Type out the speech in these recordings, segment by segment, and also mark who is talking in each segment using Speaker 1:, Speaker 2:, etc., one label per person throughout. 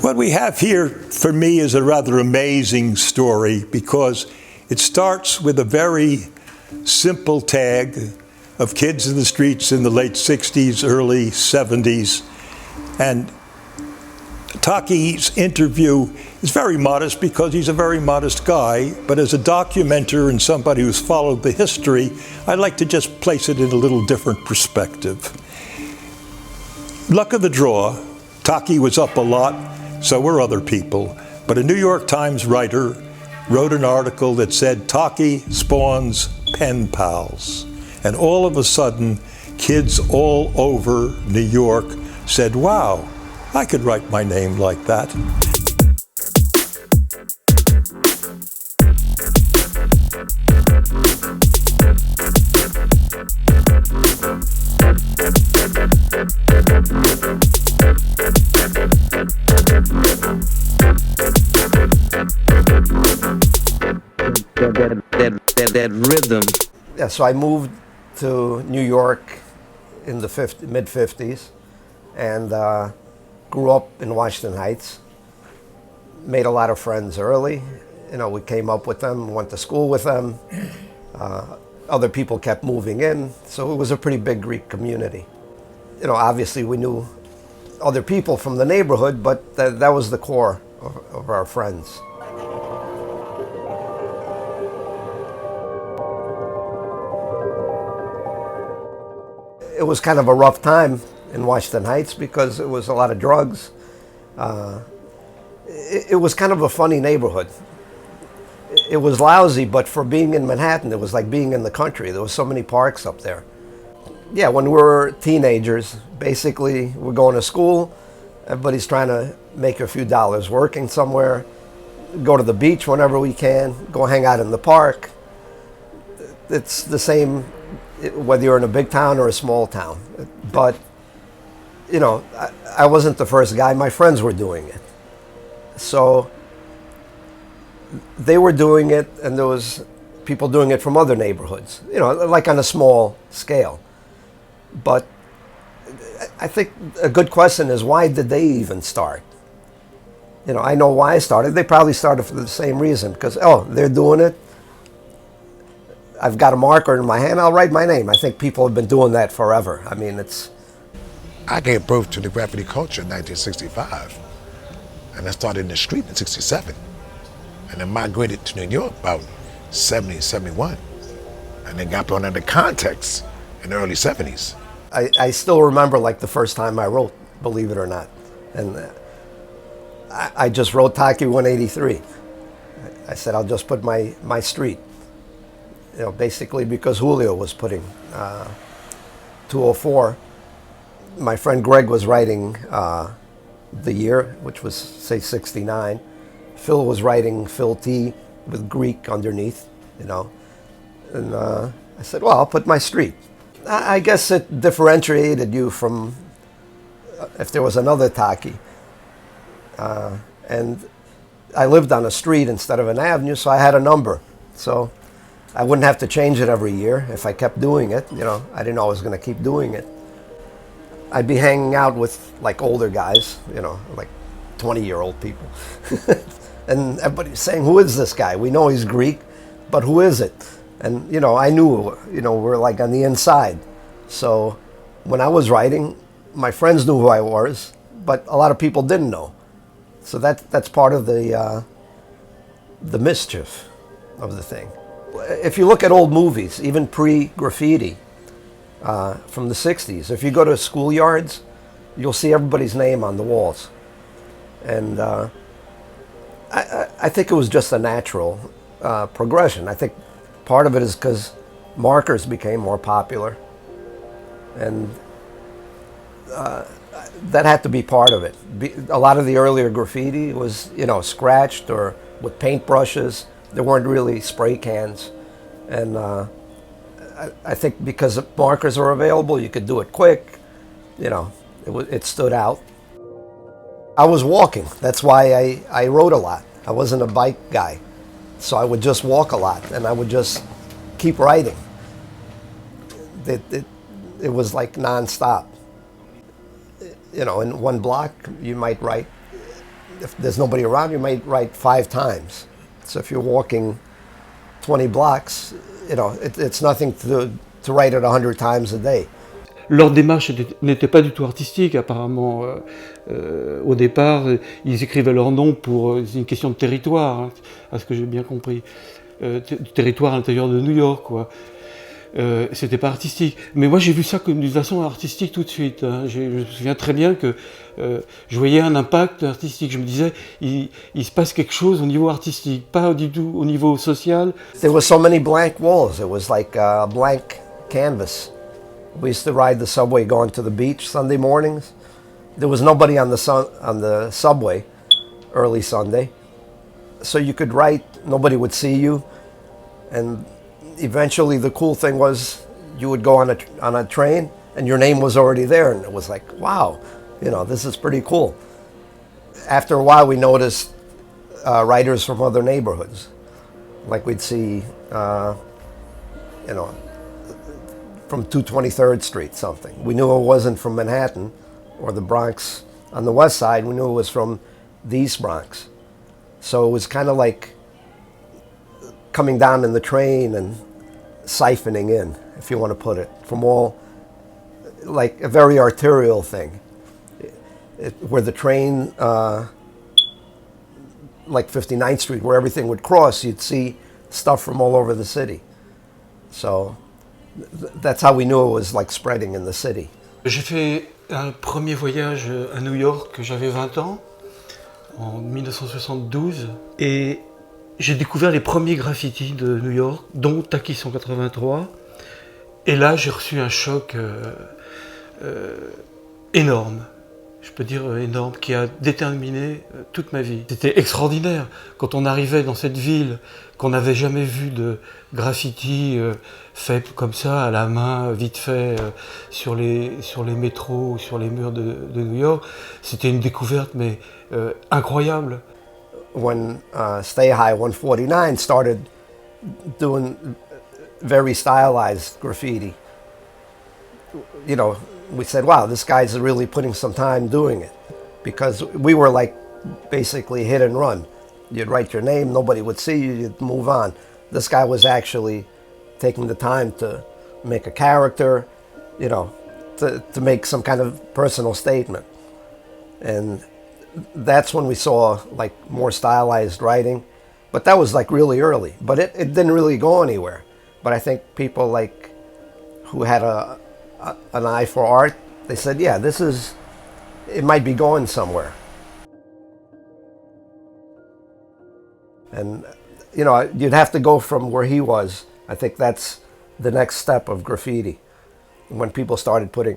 Speaker 1: What we have here, for me, is a rather amazing story because it starts with a very simple tag of kids in the streets in the late 60s, early 70s. And Taki's interview is very modest because he's a very modest guy, but as a documenter and somebody who's followed the history, I'd like to just place it in a little different perspective. Luck of the draw, Taki was up a lot, so were other people, but a New York Times writer wrote an article that said Taki spawns pen pals. And all of a sudden, kids all over New York said, wow, I could write my name like that.
Speaker 2: That rhythm.
Speaker 3: Yeah, so I moved to New York in the mid-50s and grew up in Washington Heights. Made a lot of friends early. You know, we came up with them, went to school with them. Other people kept moving in, so it was a pretty big Greek community. You know, obviously we knew other people from the neighborhood, but that was the core of our friends. It was kind of a rough time in Washington Heights because it was a lot of drugs. It was kind of a funny neighborhood. It was lousy, but for being in Manhattan, it was like being in the country. There was so many parks up there. Yeah, when we were teenagers, basically we're going to school, everybody's trying to make a few dollars working somewhere, go to the beach whenever we can, go hang out in the park. It's the same whether you're in a big town or a small town. But, you know, I wasn't the first guy. My friends were doing it. So they were doing it, and there was people doing it from other neighborhoods, you know, like on a small scale. But I think a good question is, why did they even start? You know, I know why I started. They probably started for the same reason, because, oh, they're doing it. I've got a marker in my hand, I'll write my name. I think people have been doing that forever. I mean,
Speaker 4: I gave birth to the graffiti culture in 1965, and I started in the street in 67, and then migrated to New York about 70, 71, and then got put under context in the early 70s.
Speaker 3: I still remember like the first time I wrote, believe it or not. And I just wrote TAKI183. I said, I'll just put my street. You know, basically because Julio was putting 204. My friend Greg was writing the year, which was, say, 69. Phil was writing Phil T with Greek underneath, you know. And I said, well, I'll put my street. I guess it differentiated you from if there was another Taki. And I lived on a street instead of an avenue, so I had a number. So I wouldn't have to change it every year if I kept doing it. You know, I didn't know I was going to keep doing it. I'd be hanging out with like older guys, you know, like 20-year-old people. And everybody's saying, who is this guy? We know he's Greek, but who is it? And, you know, I knew, you know, we're like on the inside. So when I was writing, my friends knew who I was, but a lot of people didn't know. So that's part of the mischief of the thing. If you look at old movies, even pre-graffiti from the 60s, if you go to schoolyards, you'll see everybody's name on the walls. And I think it was just a natural progression. I think part of it is because markers became more popular. And that had to be part of it. A lot of the earlier graffiti was, you know, scratched or with paintbrushes. There weren't really spray cans. And I think because markers were available, you could do it quick. You know, it stood out. I was walking. That's why I rode a lot. I wasn't a bike guy. So I would just walk a lot, and I would just keep writing. It was like nonstop. You know, in one block, you might write, if there's nobody around, you might write 5 times. So if you're walking 20 blocks, you know, it's nothing to write it 100 times a day.
Speaker 2: Leur démarche n'était pas du tout artistique, apparemment. Au départ, ils écrivaient leur nom pour une question de territoire, hein, à ce que j'ai bien compris. Du territoire à l'intérieur de New York, quoi. C'était pas artistique. Mais moi, j'ai vu ça comme d'une façon artistique tout de suite. Hein. Je me souviens très bien que je voyais un impact artistique. Je me disais, il se passe quelque chose au niveau artistique, pas du tout au niveau social.
Speaker 3: There were so many blank walls. It was like a blank canvas. We used to ride the subway going to the beach Sunday mornings. There was nobody on the subway early Sunday. So you could write, nobody would see you. And eventually the cool thing was you would go on a train and your name was already there, and it was like, wow, you know, this is pretty cool. After a while we noticed writers from other neighborhoods. Like we'd see, you know, from 223rd Street something. We knew it wasn't from Manhattan or the Bronx on the west side. We knew it was from the East Bronx. So it was kind of like coming down in the train and siphoning in, if you want to put it, from all, like a very arterial thing. Where the train, like 59th Street, where everything would cross, you'd see stuff from all over the city. So that's how we knew it was like spreading in the city.
Speaker 2: J'ai fait un premier voyage à New York, j'avais 20 ans, en 1972, et j'ai découvert les premiers graffitis de New York, dont TAKI183, et là j'ai reçu un choc énorme. Je peux dire énorme, qui a déterminé toute ma vie. C'était extraordinaire quand on arrivait dans cette ville, qu'on n'avait jamais vu de graffiti fait comme ça, à la main, vite fait, sur les métros, sur les murs de New York. C'était une découverte, mais incroyable.
Speaker 3: When Stay High 149 started doing very stylized graffiti, you know, we said, wow, this guy's really putting some time doing it. Because we were like basically hit and run. You'd write your name, nobody would see you, you'd move on. This guy was actually taking the time to make a character, you know, to make some kind of personal statement. And that's when we saw like more stylized writing. But that was like really early. But it didn't really go anywhere. But I think people like who had an eye for art, they said, yeah, it might be going somewhere. And, you know, you'd have to go from where he was. I think that's the next step of graffiti, when people started putting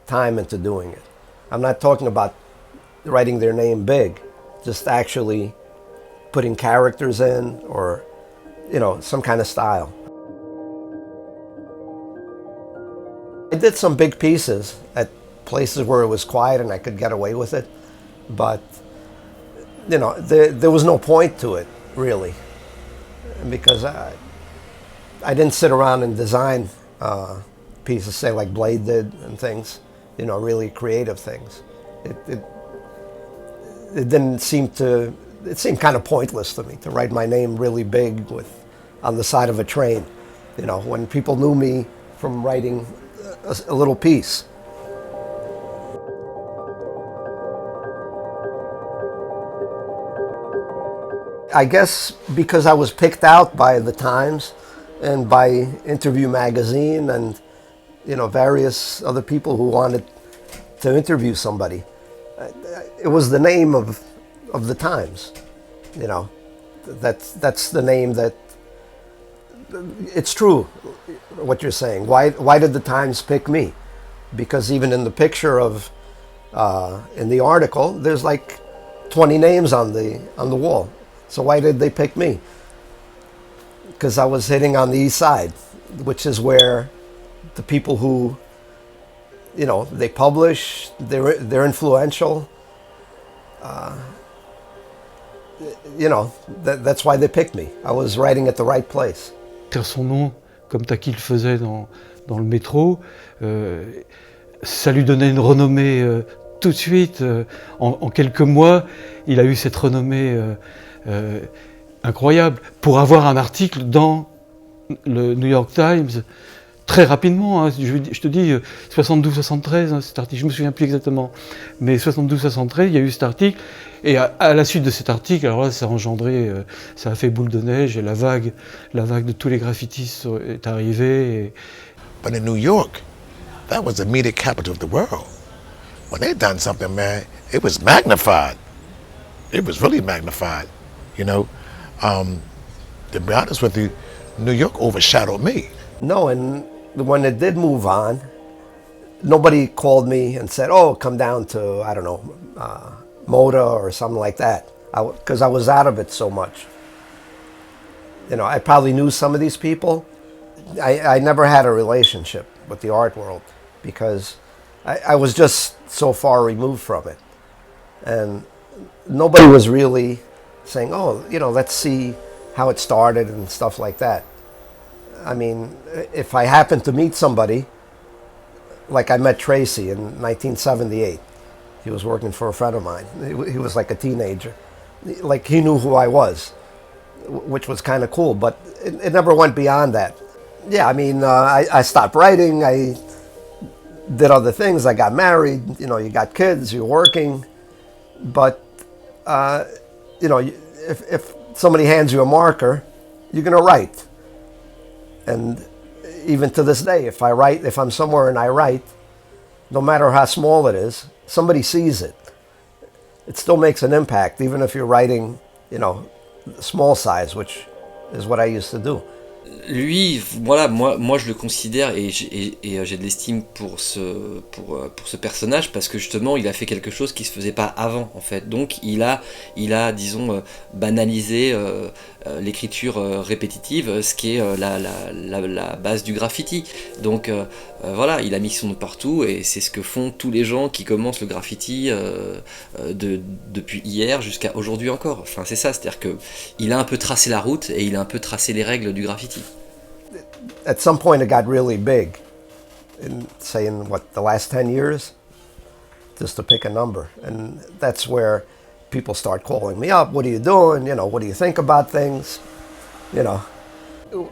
Speaker 3: time into doing it. I'm not talking about writing their name big, just actually putting characters in, or, you know, some kind of style. I did some big pieces at places where it was quiet and I could get away with it, but, you know, there was no point to it, really, because I didn't sit around and design pieces, say like Blade did and things, you know, really creative things. It didn't seem to, it seemed kind of pointless to me to write my name really big on the side of a train, you know, when people knew me from writing a little piece. I guess because I was picked out by the Times and by Interview Magazine and, you know, various other people who wanted to interview somebody. It was the name of the Times, you know. That's the name that, it's true what you're saying. Why did the Times pick me? Because even in the picture of, in the article, there's like 20 names on the wall. So why did they pick me? Because I was hitting on the East Side, which is where the people who, you know, they publish, they're influential. You know, that's why they picked me. I was writing at the right place.
Speaker 2: Faire son nom, comme Taki le faisait dans le métro, ça lui donnait une renommée tout de suite, en quelques mois, il a eu cette renommée incroyable pour avoir un article dans le New York Times très rapidement. Hein, je te dis 72-73, hein, cet article, je me souviens plus exactement, mais 72-73, il y a eu cet article, et à la suite de cet article, alors là, ça a engendré, ça a fait boule de neige, et la vague de tous les graffitis est arrivée. Et...
Speaker 4: But in New York, that was the media capital of the world. When they done something, man, it was magnified. It was really magnified, you know. To be honest with you, New York overshadowed me.
Speaker 3: No, and when it did move on, nobody called me and said, oh, come down to, I don't know, Moda or something like that, because I was out of it so much. You know, I probably knew some of these people. I never had a relationship with the art world because I was just so far removed from it. And nobody was really saying, oh, you know, let's see how it started and stuff like that. I mean, if I happened to meet somebody, like I met Tracy in 1978. He was working for a friend of mine. He was like a teenager. Like he knew who I was, which was kind of cool, but it never went beyond that. Yeah, I mean, I stopped writing. I did other things. I got married. You know, you got kids, you're working. But, you know, if somebody hands you a marker, you're going to write. And even to this day, if I'm somewhere and I write, no matter how small it is, somebody sees it. It still makes an impact, even if you're writing, you know, small size, which is what I used to do.
Speaker 5: Lui, voilà, moi je le considère et j'ai de l'estime pour ce personnage parce que justement il a fait quelque chose qui se faisait pas avant en fait. Donc il a disons banalisé l'écriture répétitive, ce qui est la base du graffiti. Donc voilà, il a mis son nom partout et c'est ce que font tous les gens qui commencent le graffiti depuis hier jusqu'à aujourd'hui encore. Enfin c'est ça, c'est-à-dire que il a un peu tracé la route et il a un peu tracé les règles du graffiti.
Speaker 3: At some point it got really big, in the last 10 years, just to pick a number. And that's where people start calling me up. What are you doing? You know, what do you think about things? You know,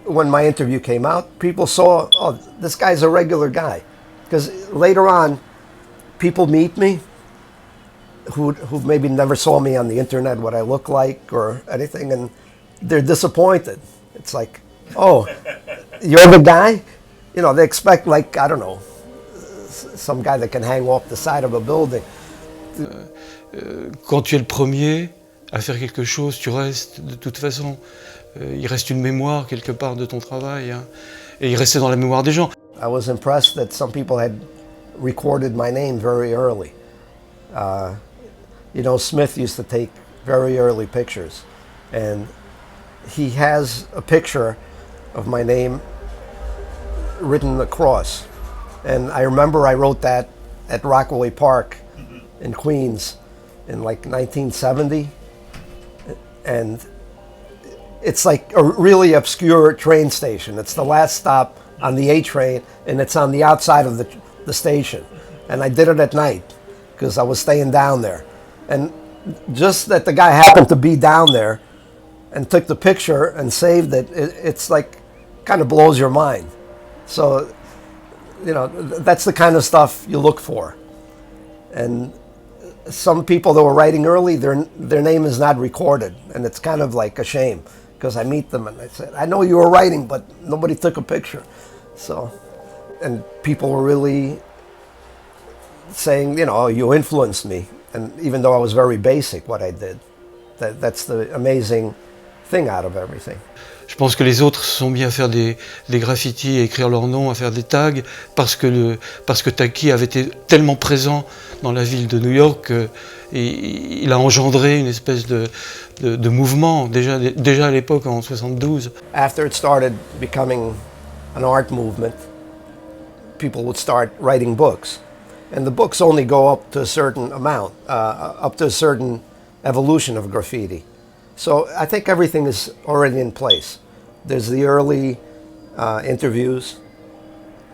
Speaker 3: when my interview came out, people saw, oh, this guy's a regular guy. Because later on, people meet me who maybe never saw me on the internet, what I look like or anything, and they're disappointed. It's like, oh, you're the guy? You know, they expect, like, I don't know, some guy that can hang off the side of a building.
Speaker 2: Quand tu es le premier à faire quelque chose, tu restes, de toute façon, il reste une mémoire quelque part de ton travail, hein, et il restait dans la mémoire des gens.
Speaker 3: I was impressed that some people had recorded my name very early. You know, Smith used to take very early pictures, and he has a picture of my name written across. And I remember I wrote that at Rockaway Park in Queens in like 1970. And it's like a really obscure train station. It's the last stop on the A train, and it's on the outside of the station. And I did it at night because I was staying down there. And just that the guy happened to be down there and took the picture and saved it, it's like, kind of blows your mind. So, you know, that's the kind of stuff you look for. And some people that were writing early, their name is not recorded, and it's kind of like a shame because I meet them and I said, I know you were writing, but nobody took a picture. So, and people were really saying, you know, oh, you influenced me. And even though I was very basic what I did, that's the amazing thing out of everything.
Speaker 2: Je pense que les autres se sont mis à faire des graffitis, à écrire leur nom, à faire des tags, parce que Taki avait été tellement présent dans la ville de New York qu'il a engendré une espèce de mouvement, déjà à l'époque, en 72.
Speaker 3: After it started becoming an art movement, people would start writing books. And the books only go up to a certain amount, up to a certain evolution of graffiti. So I think everything is already in place. There's the early interviews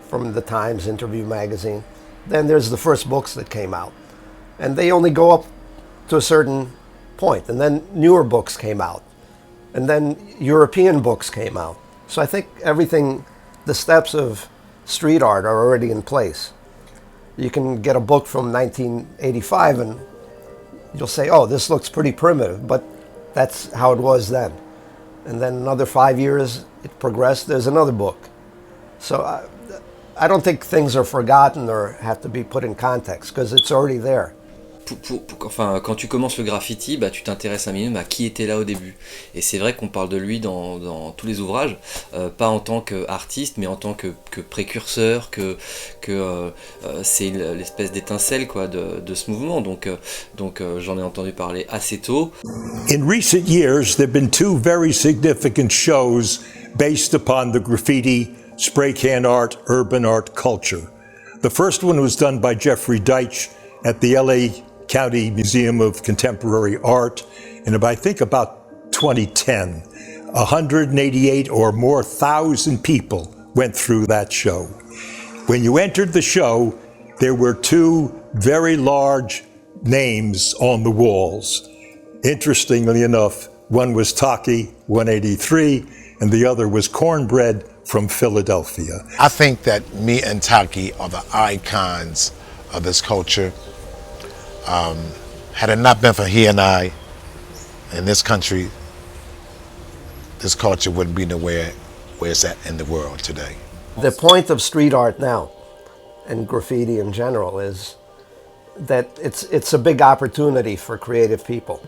Speaker 3: from the Times Interview magazine. Then there's the first books that came out. And they only go up to a certain point. And then newer books came out. And then European books came out. So I think everything, the steps of street art are already in place. You can get a book from 1985 and you'll say, oh, this looks pretty primitive, but that's how it was then. And then another 5 years, it progressed, there's another book. So I don't think things are forgotten or have to be put in context, because it's already there.
Speaker 5: Enfin, quand tu commences le graffiti, bah, tu t'intéresses un minimum à qui était là au début. Et c'est vrai qu'on parle de lui dans tous les ouvrages, pas en tant qu'artiste, mais en tant que précurseur, que c'est l'espèce d'étincelle quoi, de ce mouvement. Donc j'en ai entendu parler assez tôt.
Speaker 1: In recent years, there have been two very significant shows based upon the graffiti, spray can art, urban art culture. The first one was done by Jeffrey Deitch at the LA County Museum of Contemporary Art in I think about 2010. 188 or more thousand people went through that show. When you entered the show, there were two very large names on the walls. Interestingly enough, one was TAKI183 and the other was Cornbread from Philadelphia.
Speaker 4: I think that me and Taki are the icons of this culture. Had it not been for he and I in this country, this culture wouldn't be nowhere where it's at in the world today.
Speaker 3: The point of street art now, and graffiti in general, is that it's a big opportunity for creative people.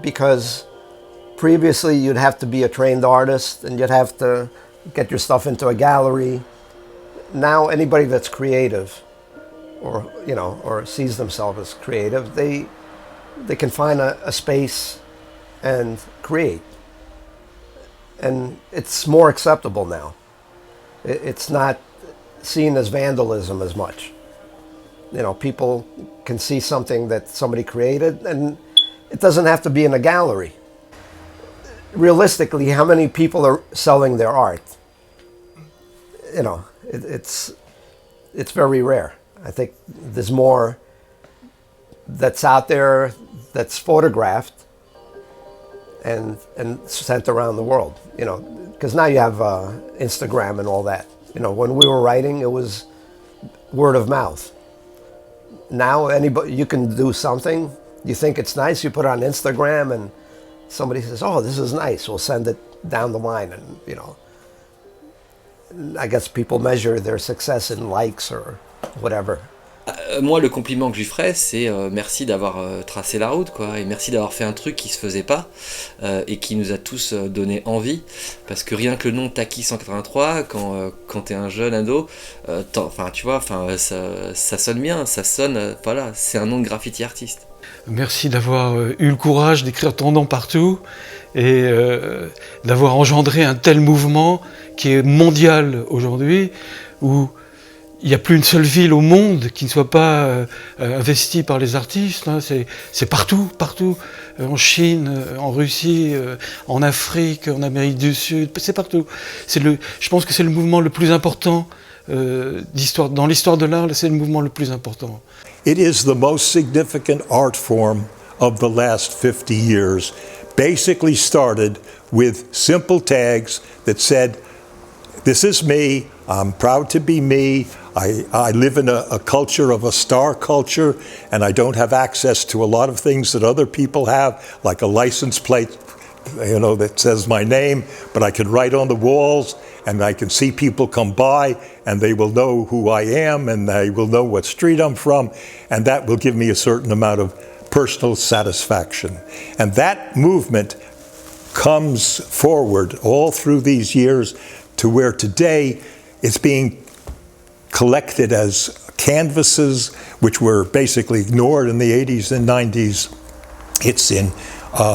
Speaker 3: Because previously you'd have to be a trained artist and you'd have to get your stuff into a gallery. Now anybody that's creative or sees themselves as creative, they can find a space and create. And it's more acceptable now. It's not seen as vandalism as much. People can see something that somebody created, and it doesn't have to be in a gallery. Realistically, how many people are selling their art? It's very rare. I think there's more that's out there that's photographed and sent around the world, because now you have Instagram and all that. When we were writing, it was word of mouth. Now anybody, you can do something, you think it's nice, you put it on Instagram and somebody says, oh, this is nice, we'll send it down the line. And, I guess people measure their success in likes or whatever.
Speaker 5: Moi, le compliment que je lui ferais, c'est merci d'avoir tracé la route, quoi, et merci d'avoir fait un truc qui se faisait pas et qui nous a tous donné envie, parce que rien que le nom TAKI183, quand t'es un jeune ado, tu vois, ça sonne bien, ça sonne, voilà, c'est un nom de graffiti artiste.
Speaker 2: Merci d'avoir eu le courage d'écrire ton nom partout et d'avoir engendré un tel mouvement qui est mondial aujourd'hui, où il n'y a plus une seule ville au monde qui ne soit pas investie par les artistes. Hein. C'est partout, en Chine, en Russie, en Afrique, en Amérique du Sud, c'est partout. Je pense que c'est le mouvement le plus important dans l'histoire de l'art, c'est le mouvement le plus important.
Speaker 1: It is the most significant art form of the last 50 years. Basically started with simple tags that said, this is me, I'm proud to be me, I live in a culture of a star culture, and I don't have access to a lot of things that other people have, like a license plate, that says my name, but I can write on the walls, and I can see people come by, and they will know who I am, and they will know what street I'm from, and that will give me a certain amount of personal satisfaction. And that movement comes forward all through these years to where today it's being collected as canvases, which were basically ignored in the 80s and 90s. It's in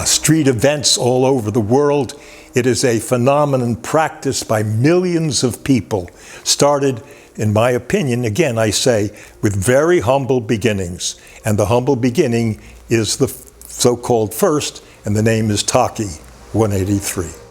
Speaker 1: street events all over the world. It is a phenomenon practiced by millions of people, started, in my opinion, again I say, with very humble beginnings. And the humble beginning is the so-called first, and the name is TAKI183.